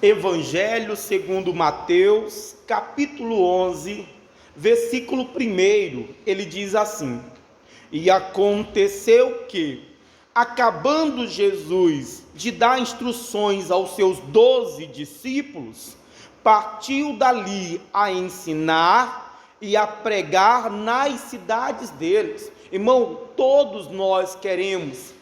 Evangelho segundo Mateus, capítulo 11, versículo 1, ele diz assim: E aconteceu que, acabando Jesus de dar instruções aos seus 12 discípulos, partiu dali a ensinar e a pregar nas cidades deles. Irmão, todos nós queremos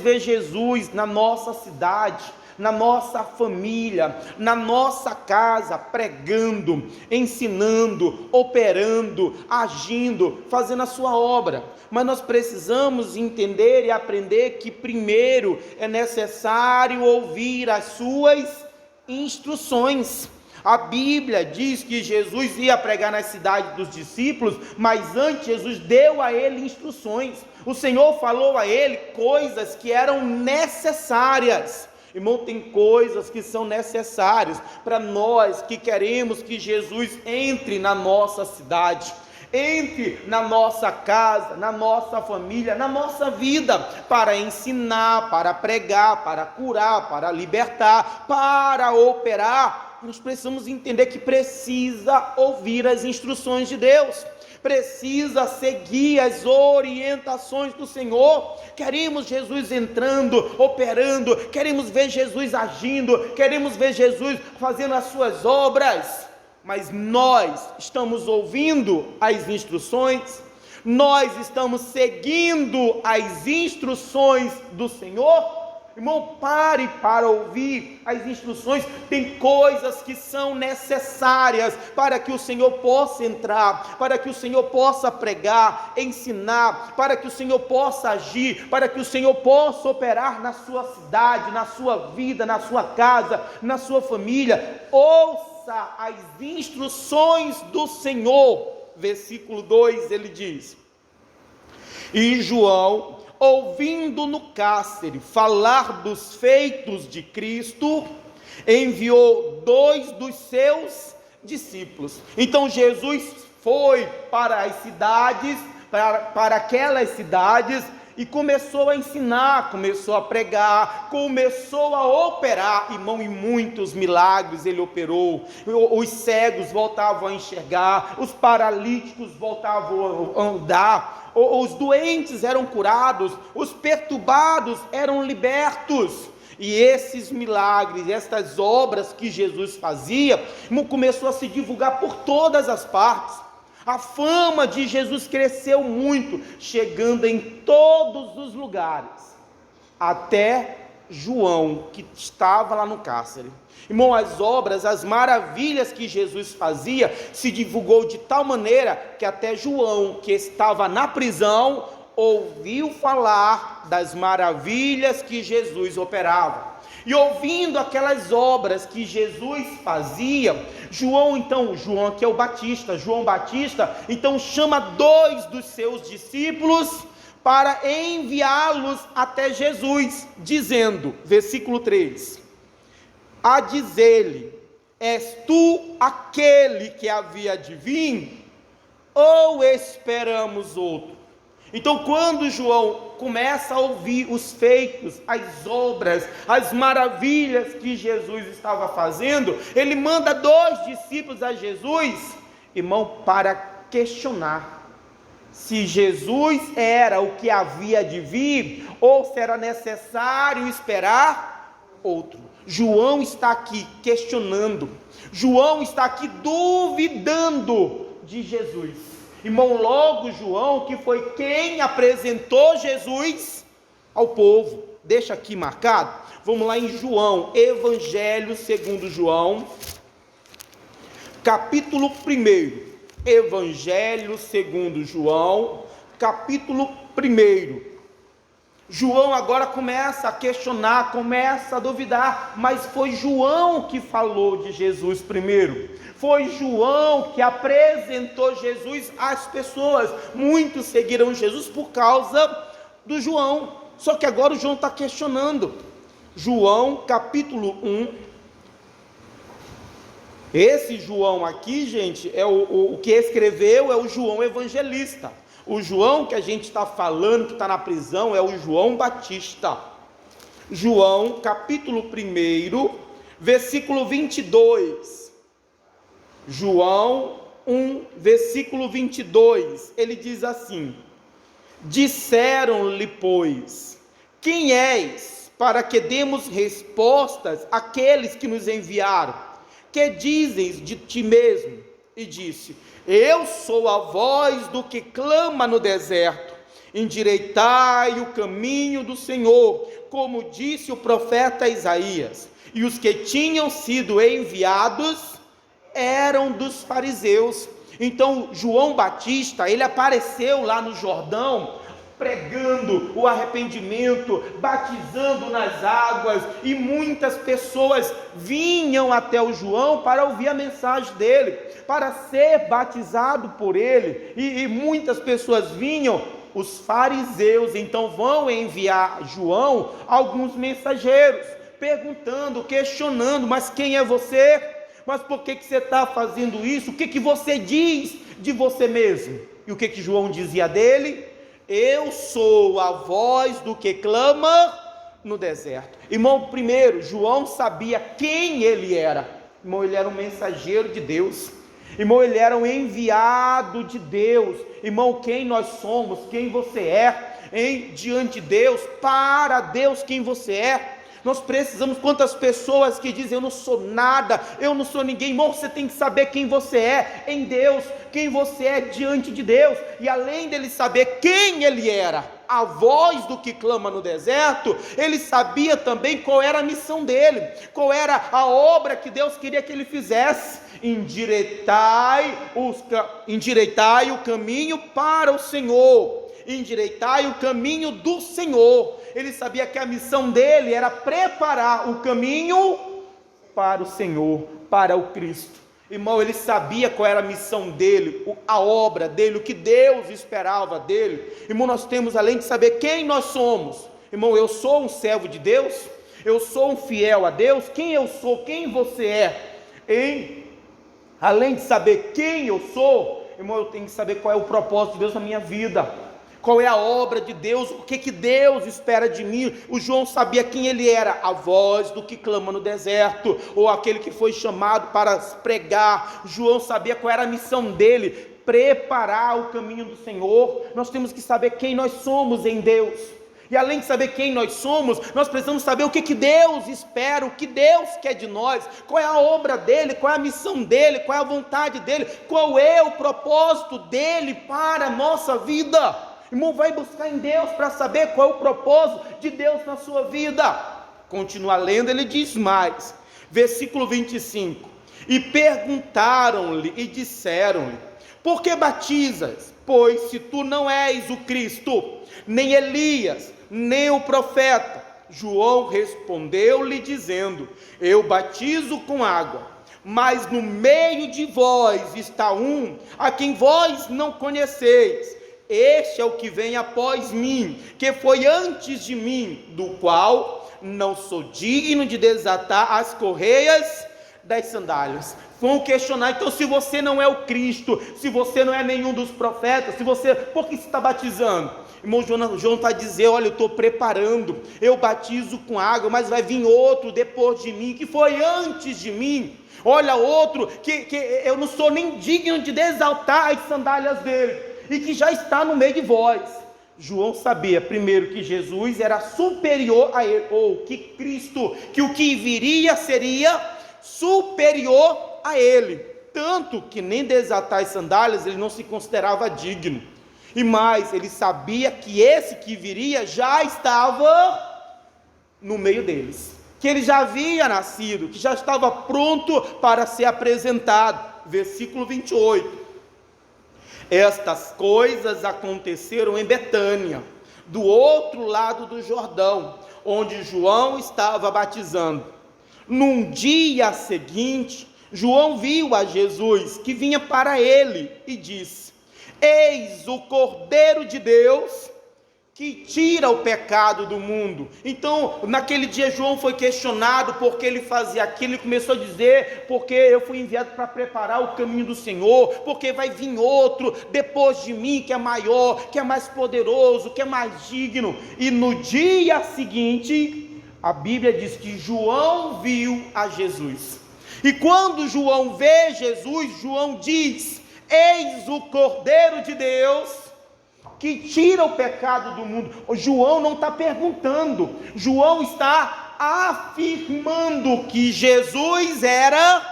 ver Jesus na nossa cidade, na nossa família, na nossa casa, pregando, ensinando, operando, agindo, fazendo a sua obra. Mas nós precisamos entender e aprender que primeiro é necessário ouvir as suas instruções. A Bíblia diz que Jesus ia pregar nas cidades dos discípulos, mas antes Jesus deu a ele instruções. O Senhor falou a ele coisas que eram necessárias. Irmão, tem coisas que são necessárias para nós que queremos que Jesus entre na nossa cidade, entre na nossa casa, na nossa família, na nossa vida, para ensinar, para pregar, para curar, para libertar, para operar. Nós precisamos entender que precisa ouvir as instruções de Deus, precisa seguir as orientações do Senhor. Queremos Jesus entrando, operando, queremos ver Jesus agindo, queremos ver Jesus fazendo as suas obras, mas nós estamos ouvindo as instruções, nós estamos seguindo as instruções do Senhor. Irmão, pare para ouvir as instruções. Tem coisas que são necessárias para que o Senhor possa entrar, para que o Senhor possa pregar, ensinar, para que o Senhor possa agir, para que o Senhor possa operar na sua cidade, na sua vida, na sua casa, na sua família. Ouça as instruções do Senhor. Versículo 2, ele diz: E João, ouvindo no cárcere falar dos feitos de Cristo, enviou 2 dos seus discípulos. Então Jesus foi para as cidades, para aquelas cidades, e começou a ensinar, começou a pregar, começou a operar. Irmão, e muitos milagres ele operou. Os cegos voltavam a enxergar, os paralíticos voltavam a andar, os doentes eram curados, os perturbados eram libertos. E esses milagres, estas obras que Jesus fazia, começou a se divulgar por todas as partes. A fama de Jesus cresceu muito, chegando em todos os lugares, até João, que estava lá no cárcere. Irmão, as obras, as maravilhas que Jesus fazia, se divulgou de tal maneira, que até João, que estava na prisão, ouviu falar das maravilhas que Jesus operava. E ouvindo aquelas obras que Jesus fazia, João que é o Batista, João Batista, então chama 2 dos seus discípulos para enviá-los até Jesus, dizendo, versículo 3, a dizer-lhe: És tu aquele que havia de vir, ou esperamos outro? Então, quando João começa a ouvir os feitos, as obras, as maravilhas que Jesus estava fazendo, ele manda 2 discípulos a Jesus, irmão, para questionar se Jesus era o que havia de vir, ou se era necessário esperar outro. João está aqui questionando, João está aqui duvidando de Jesus. Irmão, logo João, que foi quem apresentou Jesus ao povo. Deixa aqui marcado. Vamos lá em João, Evangelho segundo João, capítulo 1. Evangelho segundo João, capítulo 1. João agora começa a questionar, começa a duvidar, mas foi João que falou de Jesus primeiro. Foi João que apresentou Jesus às pessoas. Muitos seguiram Jesus por causa do João. Só que agora o João está questionando. João capítulo 1. Esse João aqui, gente, é o que escreveu é o João evangelista. O João que a gente está falando, que está na prisão, é o João Batista. João capítulo 1, versículo 22. João 1, versículo 22, ele diz assim: disseram-lhe, pois, quem és, para que demos respostas àqueles que nos enviaram? Que dizes de ti mesmo? E disse: eu sou a voz do que clama no deserto, endireitai o caminho do Senhor, como disse o profeta Isaías. E os que tinham sido enviados eram dos fariseus. Então João Batista, ele apareceu lá no Jordão, pregando o arrependimento, batizando nas águas, e muitas pessoas vinham até o João para ouvir a mensagem dele, para ser batizado por ele, e muitas pessoas vinham. Os fariseus então vão enviar João alguns mensageiros, perguntando, questionando: mas quem é você? Mas por que você está fazendo isso? O que você diz de você mesmo? E o que João dizia dele? Eu sou a voz do que clama no deserto. Irmão, primeiro, João sabia quem ele era. Irmão, ele era um mensageiro de Deus. Irmão, ele era um enviado de Deus. Irmão, quem nós somos, quem você é, diante de Deus, para Deus, quem você é. Nós precisamos, quantas pessoas que dizem: eu não sou nada, eu não sou ninguém. Irmão, você tem que saber quem você é em Deus, quem você é diante de Deus. E além dele saber quem ele era, a voz do que clama no deserto, ele sabia também qual era a missão dele, qual era a obra que Deus queria que ele fizesse. Endireitai o caminho para o Senhor, endireitai o caminho do Senhor. Ele sabia que a missão dele era preparar o caminho para o Senhor, para o Cristo. Irmão, ele sabia qual era a missão dele, a obra dele, o que Deus esperava dele. Irmão, nós temos, além de saber quem nós somos, irmão, eu sou um servo de Deus, eu sou um fiel a Deus. Quem eu sou, quem você é, além de saber quem eu sou, irmão, eu tenho que saber qual é o propósito de Deus na minha vida, qual é a obra de Deus, o que Deus espera de mim. O João sabia quem ele era, a voz do que clama no deserto, ou aquele que foi chamado para pregar. João sabia qual era a missão dele, preparar o caminho do Senhor. Nós temos que saber quem nós somos em Deus, e além de saber quem nós somos, nós precisamos saber o que Deus espera, o que Deus quer de nós, qual é a obra dele, qual é a missão dele, qual é a vontade dele, qual é o propósito dele para a nossa vida. Irmão, vai buscar em Deus para saber qual é o propósito de Deus na sua vida. Continua lendo, ele diz mais, versículo 25: e perguntaram-lhe e disseram-lhe: por que batizas? Pois se tu não és o Cristo, nem Elias, nem o profeta. João respondeu-lhe dizendo: eu batizo com água, mas no meio de vós está um a quem vós não conheceis. Este é o que vem após mim, que foi antes de mim, do qual não sou digno de desatar as correias das sandálias. Vão questionar: então, se você não é o Cristo, se você não é nenhum dos profetas, por que você está batizando? Irmão, João está dizendo: olha, eu estou preparando, eu batizo com água, mas vai vir outro depois de mim, que foi antes de mim. Olha, outro que eu não sou nem digno de desaltar as sandálias dele, e que já está no meio de vós. João sabia, primeiro, que Jesus era superior a ele, ou que Cristo, que o que viria seria superior a ele, tanto que nem desatar as sandálias ele não se considerava digno. E mais, ele sabia que esse que viria já estava no meio deles, que ele já havia nascido, que já estava pronto para ser apresentado. Versículo 28: estas coisas aconteceram em Betânia, do outro lado do Jordão, onde João estava batizando. Num dia seguinte, João viu a Jesus que vinha para ele e disse: eis o Cordeiro de Deus que tira o pecado do mundo. Então, naquele dia, João foi questionado porque ele fazia aquilo, e começou a dizer: porque eu fui enviado para preparar o caminho do Senhor, porque vai vir outro depois de mim, que é maior, que é mais poderoso, que é mais digno. E no dia seguinte, a Bíblia diz que João viu a Jesus. E quando João vê Jesus, João diz: eis o Cordeiro de Deus que tira o pecado do mundo. O João não está perguntando, João está afirmando que Jesus era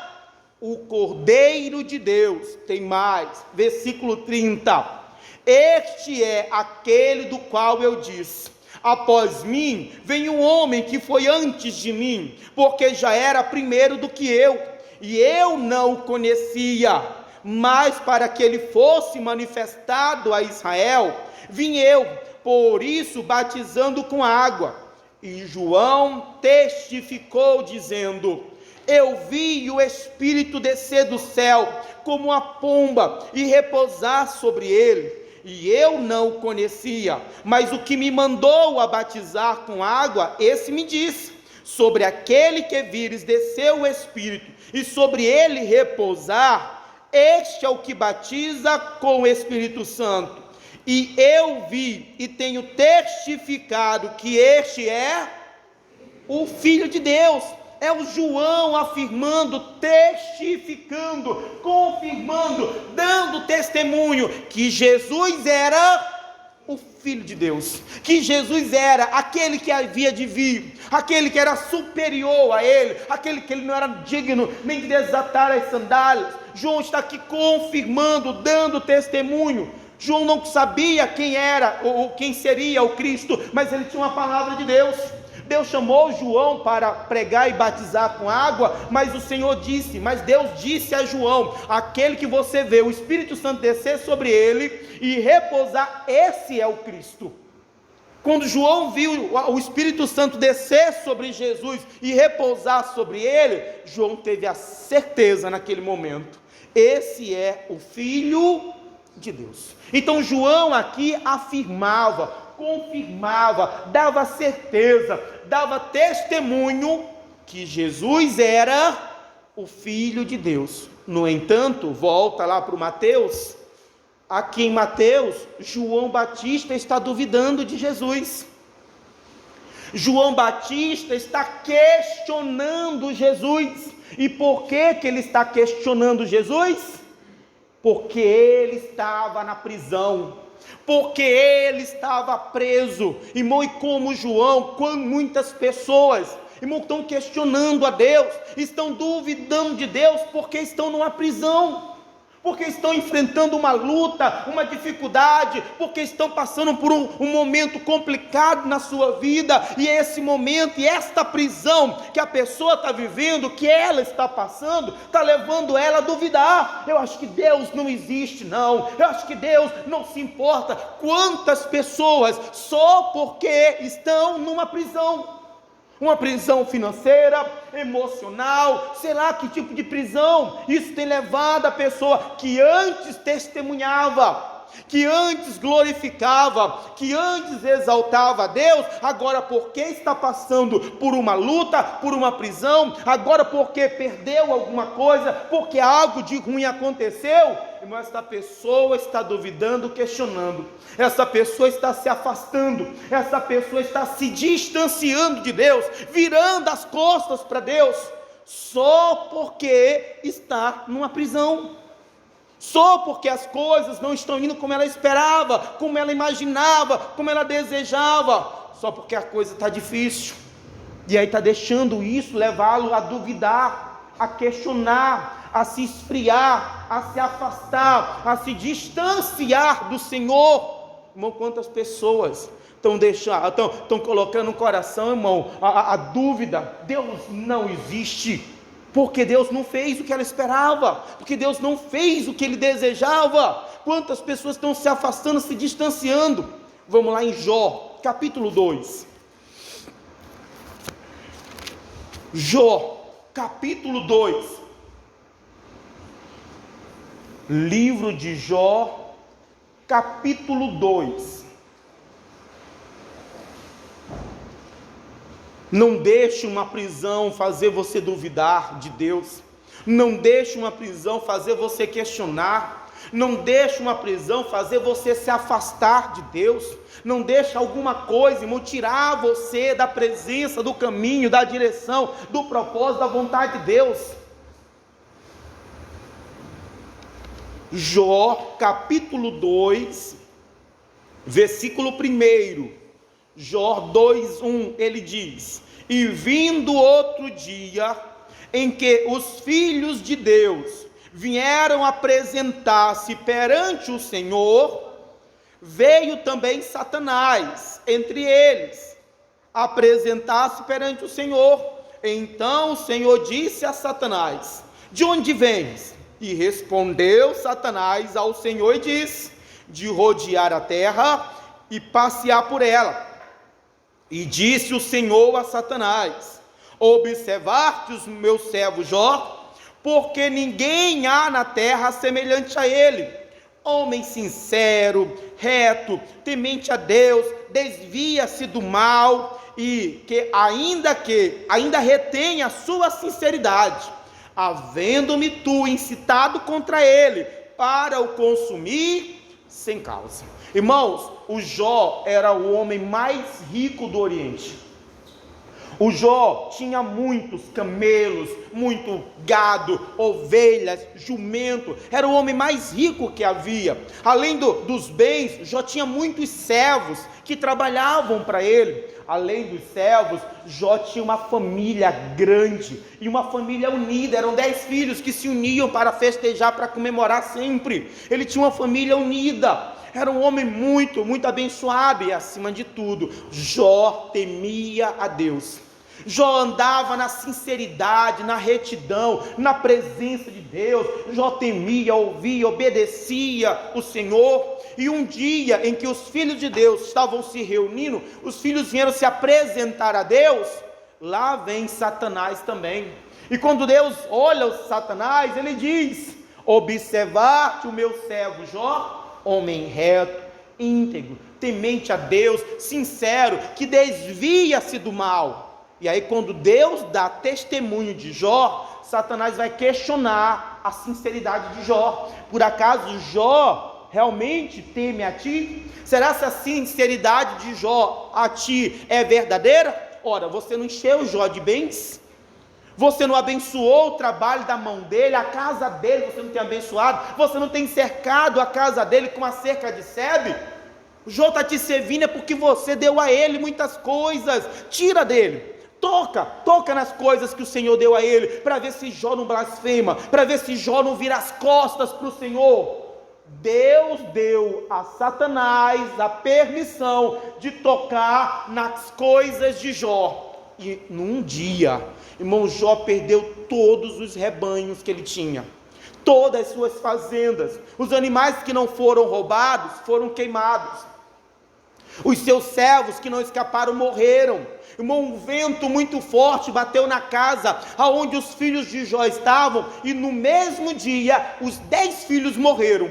o Cordeiro de Deus. Tem mais, versículo 30: este é aquele do qual eu disse: após mim vem um homem que foi antes de mim, porque já era primeiro do que eu, e eu não o conhecia, mas para que ele fosse manifestado a Israel, vim eu, por isso batizando com água. E João testificou dizendo: eu vi o Espírito descer do céu como uma pomba e repousar sobre ele. E eu não o conhecia, mas o que me mandou a batizar com água, esse me disse: sobre aquele que vires descer o Espírito, e sobre ele repousar, este é o que batiza com o Espírito Santo. E eu vi e tenho testificado que este é o Filho de Deus. É o João afirmando, testificando, confirmando, dando testemunho que Jesus era o Filho de Deus, que Jesus era aquele que havia de vir, aquele que era superior a ele, aquele que ele não era digno nem de desatar as sandálias. João está aqui confirmando, dando testemunho. João não sabia quem era ou quem seria o Cristo, mas ele tinha uma palavra de Deus. Deus chamou João para pregar e batizar com água, mas o Senhor disse, mas Deus disse a João: aquele que você vê o Espírito Santo descer sobre ele e repousar, esse é o Cristo. Quando João viu o Espírito Santo descer sobre Jesus e repousar sobre ele, João teve a certeza naquele momento: esse é o Filho de Deus. Então João aqui afirmava, confirmava, dava certeza, dava testemunho que Jesus era o Filho de Deus. No entanto, volta lá para o Mateus. Aqui em Mateus, João Batista está duvidando de Jesus. João Batista está questionando Jesus. E por que ele está questionando Jesus? Porque ele estava na prisão, porque ele estava preso. Irmão, e como João, quando muitas pessoas, irmão, estão questionando a Deus, estão duvidando de Deus, porque estão numa prisão, porque estão enfrentando uma luta, uma dificuldade, porque estão passando por um momento complicado na sua vida, e esse momento, e esta prisão que a pessoa está vivendo, que ela está passando, está levando ela a duvidar. Eu acho que Deus não existe não, eu acho que Deus não se importa. Quantas pessoas, só porque estão numa prisão, uma prisão financeira, emocional, sei lá que tipo de prisão, isso tem levado a pessoa que antes testemunhava, que antes glorificava, que antes exaltava a Deus, agora porque está passando por uma luta, por uma prisão, agora porque perdeu alguma coisa, porque algo de ruim aconteceu, irmão, essa pessoa está duvidando, questionando, essa pessoa está se afastando, essa pessoa está se distanciando de Deus, virando as costas para Deus, só porque está numa prisão, só porque as coisas não estão indo como ela esperava, como ela imaginava, como ela desejava, só porque a coisa está difícil, e aí está deixando isso levá-lo a duvidar, a questionar, a se esfriar, a se afastar, a se distanciar do Senhor. Irmão, quantas pessoas estão colocando no coração, irmão, a dúvida: Deus não existe, porque Deus não fez o que ela esperava, porque Deus não fez o que ele desejava. Quantas pessoas estão se afastando, se distanciando? Vamos lá em Jó, capítulo 2. Jó, capítulo 2. Livro de Jó, capítulo 2. Não deixe uma prisão fazer você duvidar de Deus. Não deixe uma prisão fazer você questionar. Não deixe uma prisão fazer você se afastar de Deus. Não deixe alguma coisa, irmão, tirar você da presença, do caminho, da direção, do propósito, da vontade de Deus. Jó, capítulo 2, versículo 1. Jó 2:1, ele diz: e vindo outro dia, em que os filhos de Deus vieram apresentar-se perante o Senhor, veio também Satanás entre eles, apresentar-se perante o Senhor. Então o Senhor disse a Satanás: de onde vens? E respondeu Satanás ao Senhor e disse: de rodear a terra e passear por ela. E disse o Senhor a Satanás: observaste o meu servo Jó, porque ninguém há na terra semelhante a ele, homem sincero, reto, temente a Deus, desvia-se do mal, e que ainda retém a sua sinceridade, havendo-me tu incitado contra ele, para o consumir sem causa. Irmãos, o Jó era o homem mais rico do Oriente. O Jó tinha muitos camelos, muito gado, ovelhas, jumento. Era o homem mais rico que havia. Além dos bens, Jó tinha muitos servos que trabalhavam para ele. Além dos servos, Jó tinha uma família grande e uma família unida. Eram 10 filhos que se uniam para festejar, para comemorar sempre. Ele tinha uma família unida. Era um homem muito, muito abençoado. E acima de tudo, Jó temia a Deus. Jó andava na sinceridade, na retidão, na presença de Deus. Jó temia, ouvia, obedecia o Senhor. E um dia em que os filhos de Deus estavam se reunindo, os filhos vieram se apresentar a Deus, lá vem Satanás também. E quando Deus olha o Satanás, ele diz: observar-te o meu servo Jó, homem reto, íntegro, temente a Deus, sincero, que desvia-se do mal. E aí quando Deus dá testemunho de Jó, Satanás vai questionar a sinceridade de Jó. Por acaso Jó realmente teme a ti? Será que a sinceridade de Jó a ti é verdadeira? Ora, você não encheu Jó de bens? Você não abençoou o trabalho da mão dele, a casa dele você não tem abençoado? Você não tem cercado a casa dele com a cerca de sebe? Jó está te servindo é porque você deu a ele muitas coisas. Tira dele. Toca nas coisas que o Senhor deu a ele, para ver se Jó não blasfema, para ver se Jó não vira as costas para o Senhor. Deus deu a Satanás a permissão de tocar nas coisas de Jó. E num dia, irmão, Jó perdeu todos os rebanhos que ele tinha, todas as suas fazendas. Os animais que não foram roubados foram queimados. Os seus servos que não escaparam morreram. Irmão, um vento muito forte bateu na casa aonde os filhos de Jó estavam, e no mesmo dia os 10 filhos morreram.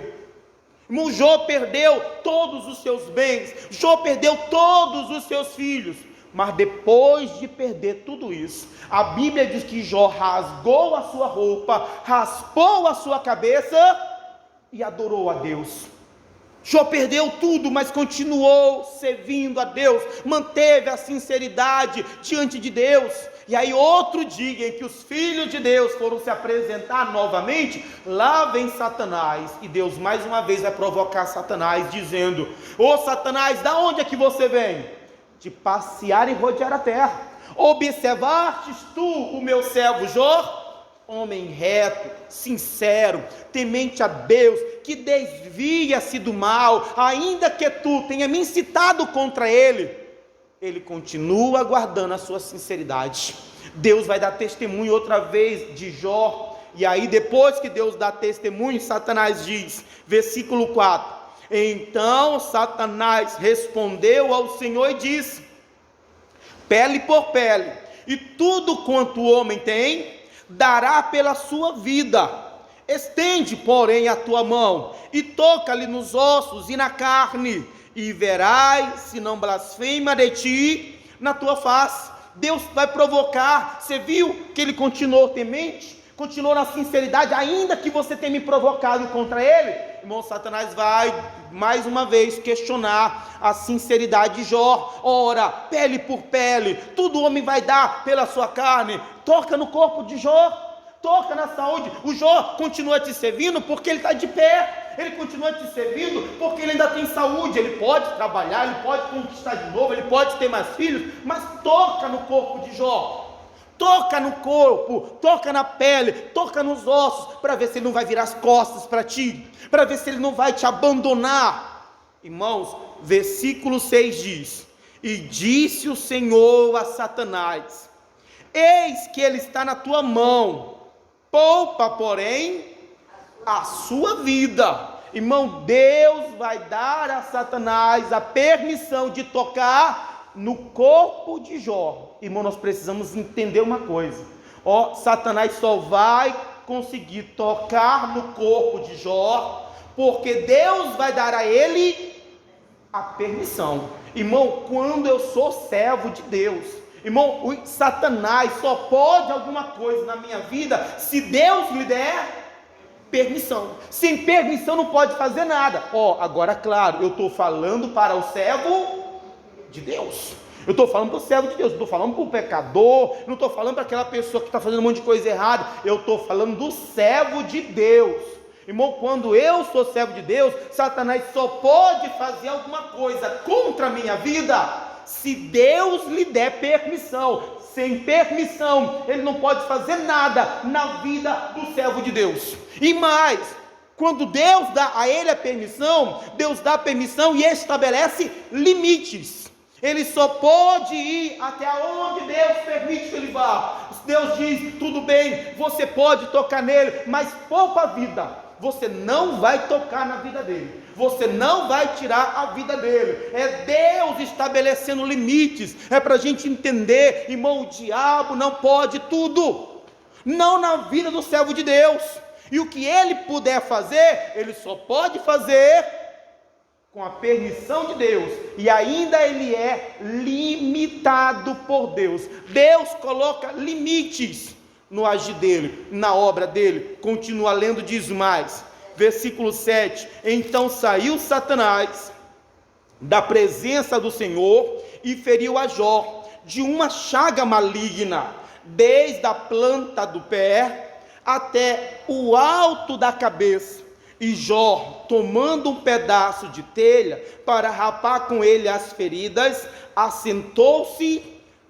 Irmão, Jó perdeu todos os seus bens, Jó perdeu todos os seus filhos. Mas depois de perder tudo isso, a Bíblia diz que Jó rasgou a sua roupa, raspou a sua cabeça e adorou a Deus. Jó perdeu tudo, mas continuou servindo a Deus, manteve a sinceridade diante de Deus. E aí outro dia em que os filhos de Deus foram se apresentar novamente, lá vem Satanás, e Deus mais uma vez vai provocar Satanás, dizendo: ô Satanás, da onde é que você vem? De passear e rodear a terra. Observastes tu o meu servo Jó, homem reto, sincero, temente a Deus, que desvia-se do mal, ainda que tu tenha me incitado contra ele, ele continua guardando a sua sinceridade. Deus vai dar testemunho outra vez de Jó, e aí depois que Deus dá testemunho, Satanás diz, versículo 4, então Satanás respondeu ao Senhor e disse: pele por pele, e tudo quanto o homem tem, dará pela sua vida. Estende, porém, a tua mão, e toca-lhe nos ossos e na carne, e verás se não blasfema de ti na tua face. Deus vai provocar. Você viu que ele continuou temente? Continuou na sinceridade, ainda que você tenha me provocado contra ele, irmão, Satanás vai mais uma vez questionar a sinceridade de Jó. Ora, pele por pele, tudo o homem vai dar pela sua carne. Toca no corpo de Jó, toca na saúde. O Jó continua te servindo porque ele está de pé, ele continua te servindo porque ele ainda tem saúde, ele pode trabalhar, ele pode conquistar de novo, ele pode ter mais filhos, mas toca no corpo de Jó. Toca no corpo, toca na pele, toca nos ossos, para ver se ele não vai virar as costas para ti, para ver se ele não vai te abandonar. Irmãos, versículo 6 diz: e disse o Senhor a Satanás: eis que ele está na tua mão, poupa, porém, a sua vida. Irmão, Deus vai dar a Satanás a permissão de tocar no corpo de Jó. Irmão, nós precisamos entender uma coisa. Satanás só vai conseguir tocar no corpo de Jó porque Deus vai dar a ele a permissão. Irmão, quando eu sou servo de Deus, irmão, o Satanás só pode alguma coisa na minha vida se Deus lhe der permissão. Sem permissão não pode fazer nada. Agora, claro, eu estou falando para o servo de Deus. Eu estou falando para o servo de Deus, eu estou falando para o pecador, não estou falando para aquela pessoa que está fazendo um monte de coisa errada, eu estou falando do servo de Deus. Irmão, quando eu sou servo de Deus, Satanás só pode fazer alguma coisa contra a minha vida se Deus lhe der permissão. Sem permissão, ele não pode fazer nada na vida do servo de Deus. E mais, quando Deus dá a ele a permissão, Deus dá a permissão e estabelece limites. Ele só pode ir até onde Deus permite que ele vá. Deus diz: tudo bem, você pode tocar nele, mas poupa a vida. Você não vai tocar na vida dele, você não vai tirar a vida dele. É Deus estabelecendo limites. É para a gente entender, irmão, o diabo não pode tudo, não na vida do servo de Deus. E o que ele puder fazer, ele só pode fazer com a permissão de Deus, e ainda ele é limitado por Deus. Deus coloca limites no agir dele, na obra dele. Continua lendo, diz mais, versículo 7: então saiu Satanás da presença do Senhor e feriu a Jó de uma chaga maligna, desde a planta do pé até o alto da cabeça. E Jó, tomando um pedaço de telha para rapar com ele as feridas, assentou-se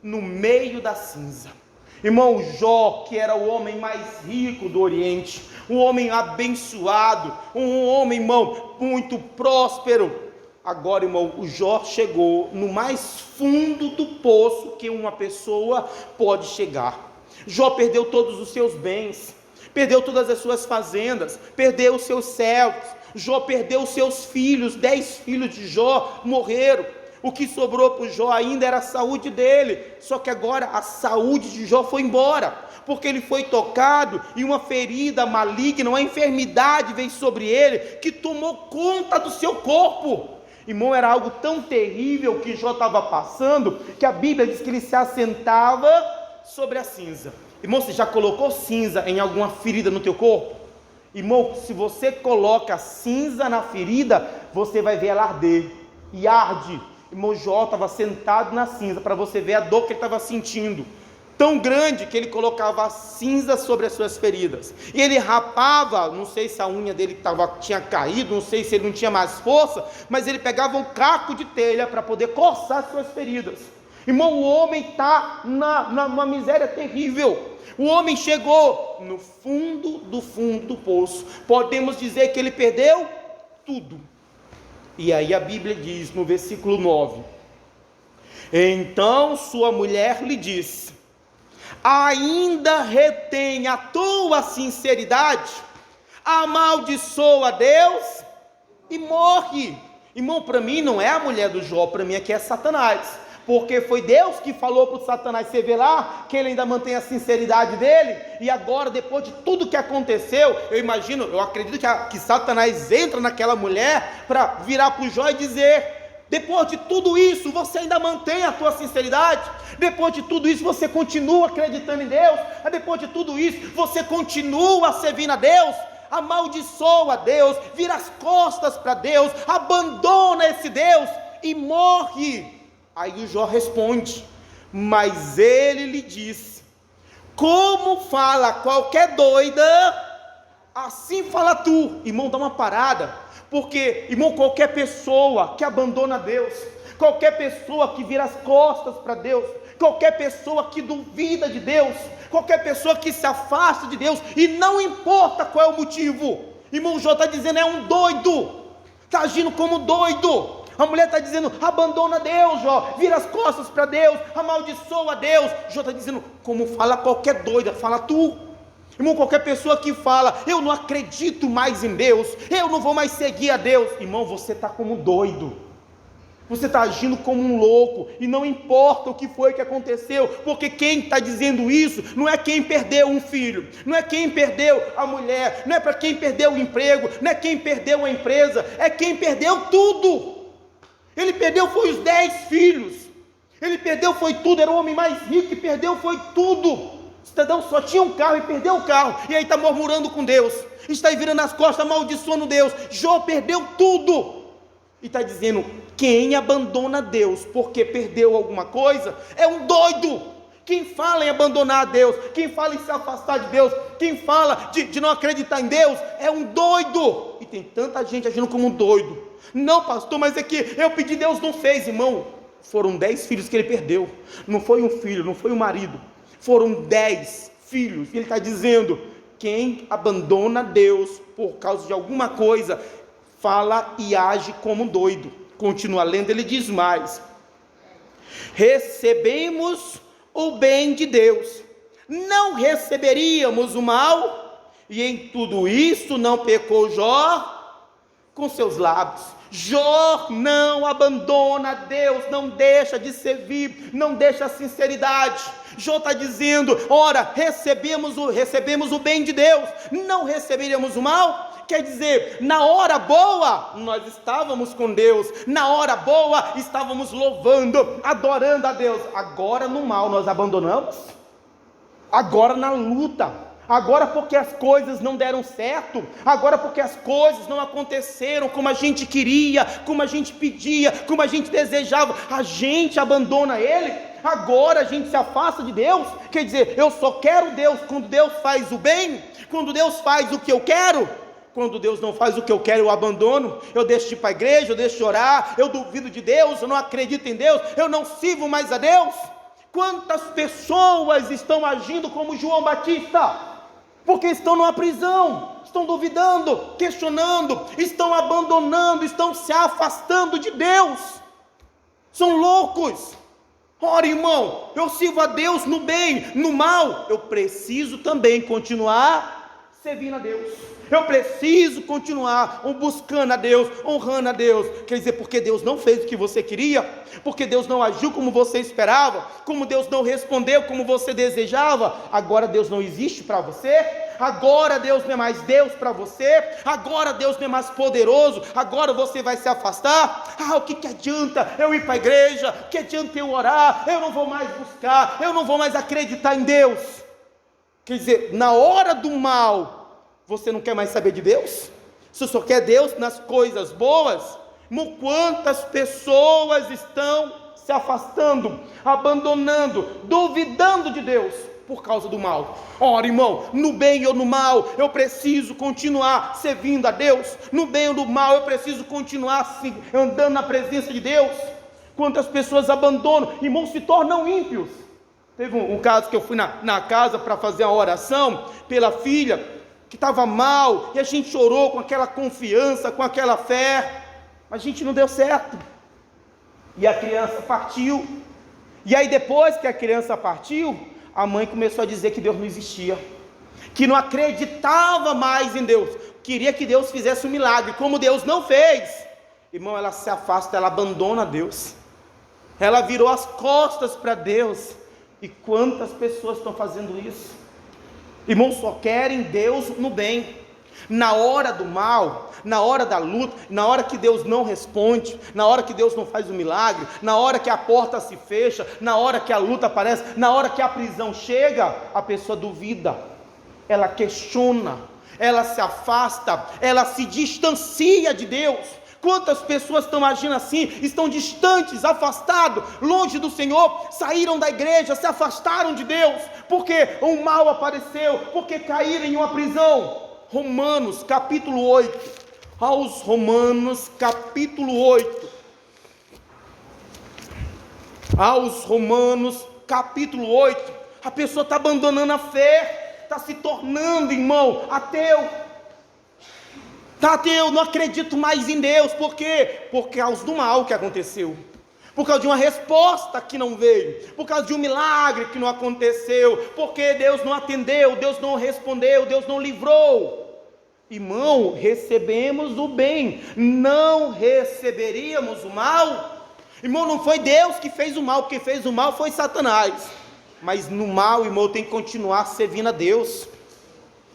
no meio da cinza. Irmão, Jó, que era o homem mais rico do Oriente, um homem abençoado, um homem, irmão, muito próspero. Agora, irmão, o Jó chegou no mais fundo do poço que uma pessoa pode chegar. Jó perdeu todos os seus bens, perdeu todas as suas fazendas, perdeu os seus servos. Jó perdeu os seus filhos, 10 filhos de Jó morreram. O que sobrou para o Jó ainda era a saúde dele. Só que agora a saúde de Jó foi embora, porque ele foi tocado e uma ferida maligna, uma enfermidade veio sobre ele, que tomou conta do seu corpo. Irmão, era algo tão terrível que Jó estava passando, que a Bíblia diz que ele se assentava sobre a cinza. Irmão, você já colocou cinza em alguma ferida no teu corpo? Irmão, se você coloca cinza na ferida, você vai ver ela arder, e arde. Irmão, Jó estava sentado na cinza, para você ver a dor que ele estava sentindo, tão grande que ele colocava a cinza sobre as suas feridas, e ele rapava. Não sei se a unha dele tinha caído, não sei se ele não tinha mais força, mas ele pegava um caco de telha para poder coçar as suas feridas. Irmão, o homem está numa miséria terrível. O homem chegou no fundo do poço. Podemos dizer que ele perdeu tudo. E aí a Bíblia diz no versículo 9: então sua mulher lhe disse: ainda retém a tua sinceridade? Amaldiçoa a Deus e morre. Irmão, para mim não é a mulher do Jó, para mim aqui é Satanás, porque foi Deus que falou para o Satanás: você vê lá que ele ainda mantém a sinceridade dele. E agora, depois de tudo que aconteceu, eu acredito que Satanás entra naquela mulher para virar para o Jó e dizer: depois de tudo isso, você ainda mantém a tua sinceridade? Depois de tudo isso, você continua acreditando em Deus? Depois de tudo isso, você continua servindo a Deus? amaldiçoa a Deus, vira as costas para Deus, abandona esse Deus e morre. Aí o Jó responde: mas ele lhe disse: como fala qualquer doida, assim fala tu. Irmão, dá uma parada, porque, irmão, qualquer pessoa que abandona Deus, qualquer pessoa que vira as costas para Deus, qualquer pessoa que duvida de Deus, qualquer pessoa que se afasta de Deus, e não importa qual é o motivo, irmão, Jó está dizendo, é um doido, está agindo como doido. A mulher está dizendo: abandona Deus, Jó, vira as costas para Deus, amaldiçoa Deus. Jó está dizendo: como fala qualquer doida, fala tu. Irmão, qualquer pessoa que fala: eu não acredito mais em Deus, eu não vou mais seguir a Deus, irmão, você está como doido, você está agindo como um louco, e não importa o que foi que aconteceu, porque quem está dizendo isso não é quem perdeu um filho, não é quem perdeu a mulher, não é para quem perdeu o emprego, não é quem perdeu a empresa, é quem perdeu tudo. Ele perdeu foi os 10 filhos, ele perdeu foi tudo, era o homem mais rico e perdeu foi tudo. O cidadão só tinha um carro e perdeu o carro, e aí está murmurando com Deus, está aí virando as costas, amaldiçoando Deus. Jó perdeu tudo, e está dizendo: quem abandona Deus porque perdeu alguma coisa, é um doido. Quem fala em abandonar a Deus, quem fala em se afastar de Deus, quem fala de não acreditar em Deus, é um doido. E tem tanta gente agindo como um doido. Não, pastor, mas é que eu pedi, Deus não fez. Irmão, foram 10 filhos que ele perdeu, não foi um filho, não foi um marido, foram 10 filhos, e ele está dizendo: quem abandona Deus por causa de alguma coisa, fala e age como um doido. Continua lendo, ele diz mais: recebemos o bem de Deus, não receberíamos o mal? E em tudo isso não pecou Jó com seus lábios. Jó não abandona Deus, não deixa de servir, não deixa a sinceridade. Jó está dizendo: ora, recebemos o bem de Deus, não receberíamos o mal? Quer dizer, na hora boa nós estávamos com Deus, na hora boa estávamos louvando, adorando a Deus. Agora no mal nós abandonamos, agora na luta, agora porque as coisas não deram certo, agora porque as coisas não aconteceram como a gente queria, como a gente pedia, como a gente desejava, a gente abandona Ele, agora a gente se afasta de Deus. Quer dizer, eu só quero Deus quando Deus faz o bem, quando Deus faz o que eu quero. Quando Deus não faz o que eu quero, eu abandono, eu deixo de ir para a igreja, eu deixo de orar, eu duvido de Deus, eu não acredito em Deus, eu não sirvo mais a Deus. Quantas pessoas estão agindo como João Batista, porque estão numa prisão, estão duvidando, questionando, estão abandonando, estão se afastando de Deus, são loucos. Ora, irmão, eu sirvo a Deus no bem, no mal, eu preciso também continuar servindo a Deus, eu preciso continuar buscando a Deus, honrando a Deus. Quer dizer, porque Deus não fez o que você queria, porque Deus não agiu como você esperava, como Deus não respondeu como você desejava, agora Deus não existe para você, agora Deus não é mais Deus para você, agora Deus não é mais poderoso, agora você vai se afastar. O que adianta eu ir para a igreja, o que adianta eu orar, eu não vou mais buscar, eu não vou mais acreditar em Deus. Quer dizer, na hora do mal, você não quer mais saber de Deus? Você só quer Deus nas coisas boas? Quantas pessoas estão se afastando, abandonando, duvidando de Deus por causa do mal? Ora, irmão, no bem ou no mal, eu preciso continuar servindo a Deus. No bem ou no mal, eu preciso continuar andando na presença de Deus. Quantas pessoas abandonam, irmão, se tornam ímpios. Teve um caso que eu fui na casa para fazer a oração pela filha, que estava mal, e a gente chorou com aquela confiança, com aquela fé, mas a gente não deu certo, e a criança partiu. E aí depois que a criança partiu, a mãe começou a dizer que Deus não existia, que não acreditava mais em Deus, queria que Deus fizesse um milagre. Como Deus não fez, irmão, ela se afasta, ela abandona Deus, ela virou as costas para Deus. E quantas pessoas estão fazendo isso? Irmãos, só querem Deus no bem. Na hora do mal, na hora da luta, na hora que Deus não responde, na hora que Deus não faz o milagre, na hora que a porta se fecha, na hora que a luta aparece, na hora que a prisão chega, a pessoa duvida, ela questiona, ela se afasta, ela se distancia de Deus. Quantas pessoas estão agindo assim, estão distantes, afastados, longe do Senhor, saíram da igreja, se afastaram de Deus, porque um mal apareceu, porque caíram em uma prisão. Romanos capítulo 8, aos Romanos capítulo 8, aos Romanos capítulo 8, a pessoa está abandonando a fé, está se tornando, irmão, ateu. Está ateu, não acredito mais em Deus. Por quê? Por causa do mal que aconteceu, por causa de uma resposta que não veio, por causa de um milagre que não aconteceu, porque Deus não atendeu, Deus não respondeu, Deus não livrou. Irmão, recebemos o bem, não receberíamos o mal? Irmão, não foi Deus que fez o mal, quem fez o mal foi Satanás. Mas no mal, irmão, eu tenho que continuar servindo a Deus.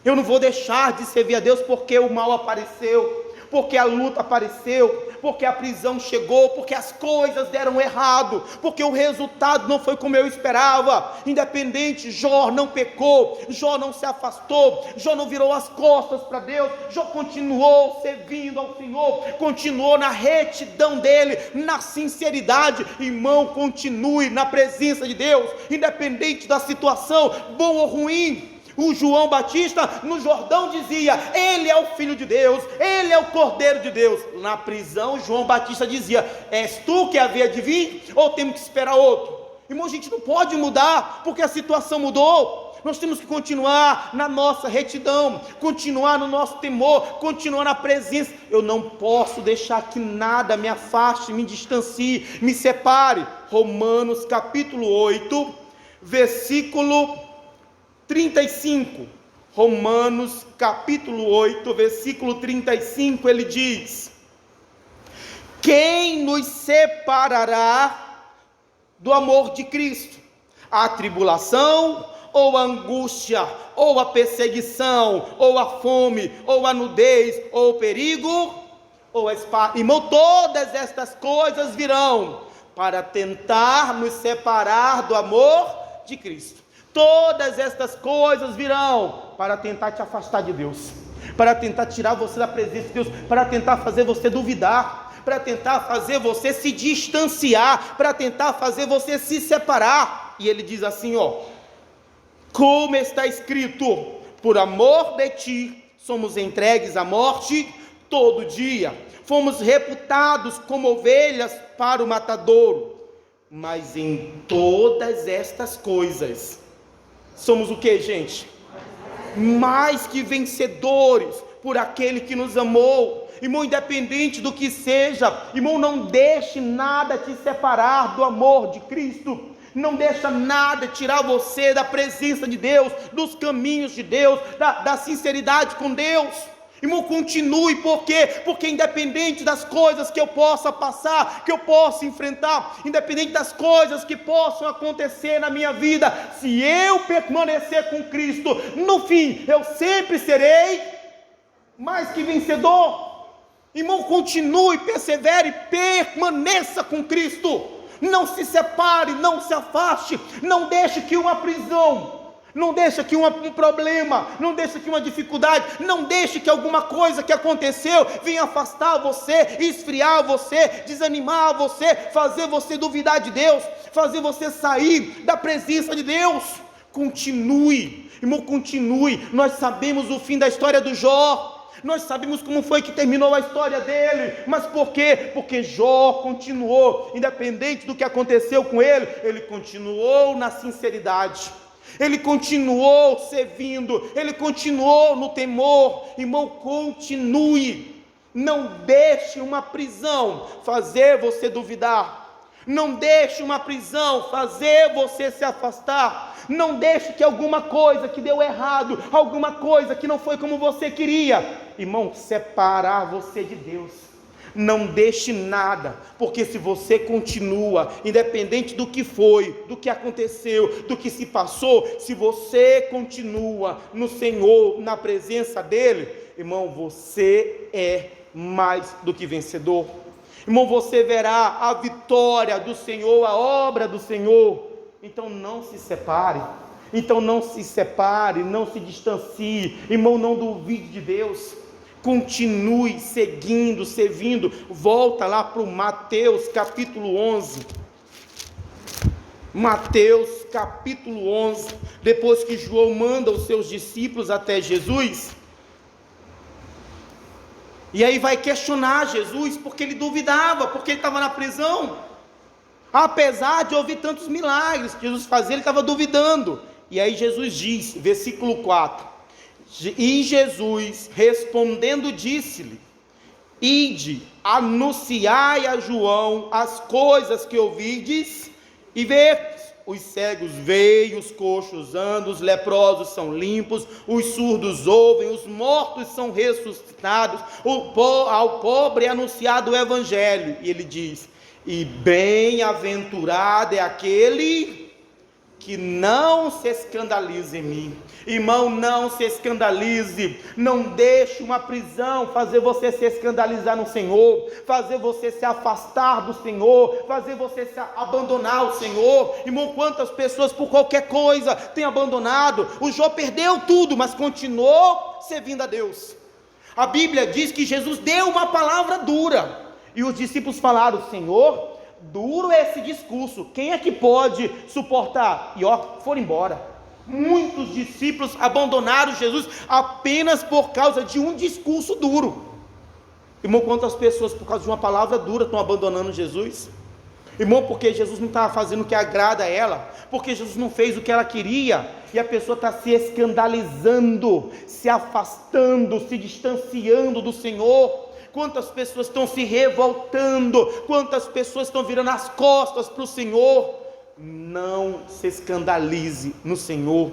Eu não vou deixar de servir a Deus porque o mal apareceu, porque a luta apareceu, porque a prisão chegou, porque as coisas deram errado, porque o resultado não foi como eu esperava. Independente, Jó não pecou, Jó não se afastou, Jó não virou as costas para Deus, Jó continuou servindo ao Senhor, continuou na retidão dele, na sinceridade. Irmão, continue na presença de Deus, independente da situação, bom ou ruim. O João Batista no Jordão dizia: ele é o Filho de Deus, ele é o Cordeiro de Deus. Na prisão, João Batista dizia: és tu que havia de vir, ou temos que esperar outro? Irmão, a gente não pode mudar, porque a situação mudou. Nós temos que continuar na nossa retidão, continuar no nosso temor, continuar na presença. Eu não posso deixar que nada me afaste, me distancie, me separe. Romanos capítulo 8, versículo 35, Romanos capítulo 8, versículo 35, ele diz: quem nos separará do amor de Cristo? A tribulação, ou a angústia, ou a perseguição, ou a fome, ou a nudez, ou o perigo, ou a espada. Irmão, todas estas coisas virão para tentar nos separar do amor de Cristo. Todas estas coisas virão para tentar te afastar de Deus, para tentar tirar você da presença de Deus, para tentar fazer você duvidar, para tentar fazer você se distanciar, para tentar fazer você se separar. E ele diz assim, como está escrito: por amor de ti somos entregues à morte todo dia, fomos reputados como ovelhas para o matadouro. Mas em todas estas coisas somos o que, gente? Mais que vencedores por aquele que nos amou. Irmão, independente do que seja, irmão, não deixe nada te separar do amor de Cristo. Não deixa nada tirar você da presença de Deus, dos caminhos de Deus, da sinceridade com Deus. Irmão, continue. Por quê? Porque independente das coisas que eu possa passar, que eu possa enfrentar, independente das coisas que possam acontecer na minha vida, se eu permanecer com Cristo, no fim, eu sempre serei mais que vencedor. Irmão, continue, persevere, permaneça com Cristo. Não se separe, não se afaste, não deixe que uma prisão, não deixe que um problema, não deixe que uma dificuldade, não deixe que alguma coisa que aconteceu venha afastar você, esfriar você, desanimar você, fazer você duvidar de Deus, fazer você sair da presença de Deus. Continue, irmão, continue. Nós sabemos o fim da história do Jó, nós sabemos como foi que terminou a história dele, mas por quê? Porque Jó continuou, independente do que aconteceu com ele, ele continuou na sinceridade, ele continuou servindo, ele continuou no temor. Irmão, continue, não deixe uma prisão fazer você duvidar, não deixe uma prisão fazer você se afastar, não deixe que alguma coisa que deu errado, alguma coisa que não foi como você queria, irmão, separar você de Deus. Não deixe nada, porque se você continua, independente do que foi, do que aconteceu, do que se passou, se você continua no Senhor, na presença dEle, irmão, você é mais do que vencedor. Irmão, você verá a vitória do Senhor, a obra do Senhor. Então não se separe. Então não se separe, não se distancie, irmão, não duvide de Deus. Continue seguindo, servindo. Volta lá para o Mateus capítulo 11. Mateus capítulo 11. Depois que João manda os seus discípulos até Jesus. E aí vai questionar Jesus, porque ele duvidava, porque ele estava na prisão. Apesar de ouvir tantos milagres que Jesus fazia, ele estava duvidando. E aí Jesus diz, versículo 4. E Jesus respondendo disse-lhe: ide, anunciai a João as coisas que ouvides e verdes. Os cegos veem, os coxos andam, os leprosos são limpos, os surdos ouvem, os mortos são ressuscitados, ao pobre é anunciado o evangelho. E ele diz: e bem-aventurado é aquele que não se escandalize em mim. Irmão, não se escandalize, não deixe uma prisão fazer você se escandalizar no Senhor, fazer você se afastar do Senhor, fazer você se abandonar o Senhor. Irmão, quantas pessoas por qualquer coisa têm abandonado? O Jó perdeu tudo, mas continuou servindo a Deus. A Bíblia diz que Jesus deu uma palavra dura, e os discípulos falaram: Senhor, duro é esse discurso, quem é que pode suportar? E foram embora. Muitos discípulos abandonaram Jesus apenas por causa de um discurso duro. Irmão, quantas pessoas por causa de uma palavra dura estão abandonando Jesus? Irmão, porque Jesus não estava fazendo o que agrada a ela, porque Jesus não fez o que ela queria, e a pessoa está se escandalizando, se afastando, se distanciando do Senhor. Quantas pessoas estão se revoltando, quantas pessoas estão virando as costas para o Senhor. Não se escandalize no Senhor.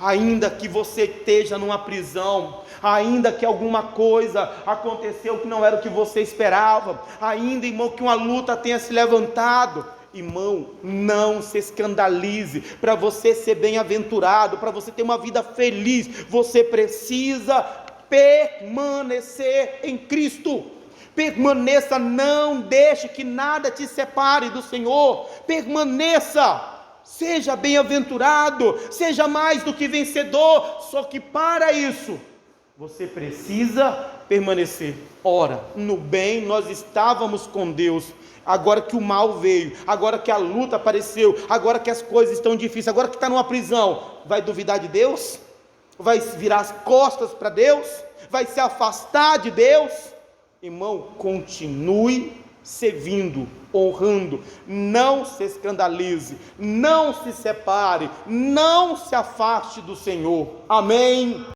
Ainda que você esteja numa prisão, ainda que alguma coisa aconteceu que não era o que você esperava, ainda, irmão, que uma luta tenha se levantado, irmão, não se escandalize. Para você ser bem-aventurado, para você ter uma vida feliz, você precisa permanecer em Cristo. Permaneça, não deixe que nada te separe do Senhor. Permaneça, seja bem-aventurado, seja mais do que vencedor. Só que para isso você precisa permanecer. Ora, no bem nós estávamos com Deus, agora que o mal veio, agora que a luta apareceu, agora que as coisas estão difíceis, agora que está numa prisão, vai duvidar de Deus? Vai virar as costas para Deus? Vai se afastar de Deus? Irmão, continue servindo, honrando, não se escandalize, não se separe, não se afaste do Senhor. Amém.